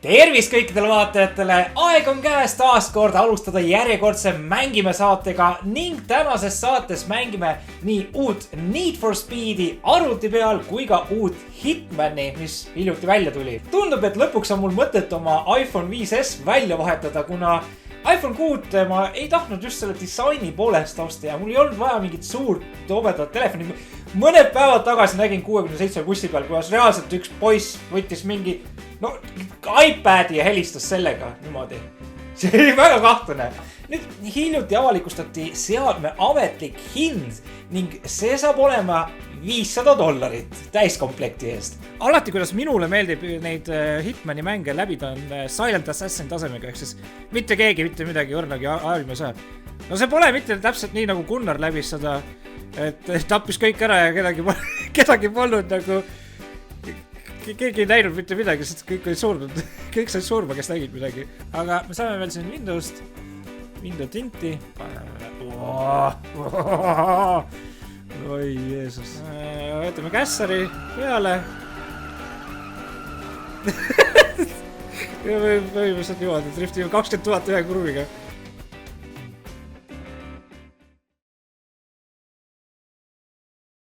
Tervist kõikidele vaatajatele, aeg on käes taas kord alustada järjekordse Mängime saatega ning tänases saates mängime nii uut Need for Speedi arvuti peal kui ka uut Hitmani, mis hiljuti välja tuli. Tundub, et lõpuks on mul mõtet oma iPhone 5S välja vahetada, kuna iPhone 6 ma ei tahtnud just selle disaini poolest osta ja mul ei olnud vaja mingit suurt tobedat telefoni. Mõned päevad tagasi nägin 67 bussi peal, kuidas reaalselt üks poiss võttis mingi iPadi ja helistas sellega niimoodi. See oli väga kahtlane. Nüüd hiljuti avalikustati seadme ametlik hind ning see saab olema $500 täiskomplekti eest. Alati, kuidas minule meeldib neid Hitmani mänge läbida on Silent Assassin tasemega, ehk siis mitte keegi, mitte midagi õrnagi ajal ei saa. No see pole mitte täpselt nii nagu Gunnar läbis seda, et tappis kõik ära ja kedagi polnud nagu keegi ei näinud mitte midagi, sest kõik oli surnud. Kõik sai surma, kes nägid midagi. Aga me saame veel siin Windowst, Window tinti. Oi Jeesus. Võtame kässari peale. Võime lihtsalt niimoodi, driftime 20 000 ühe kruviga.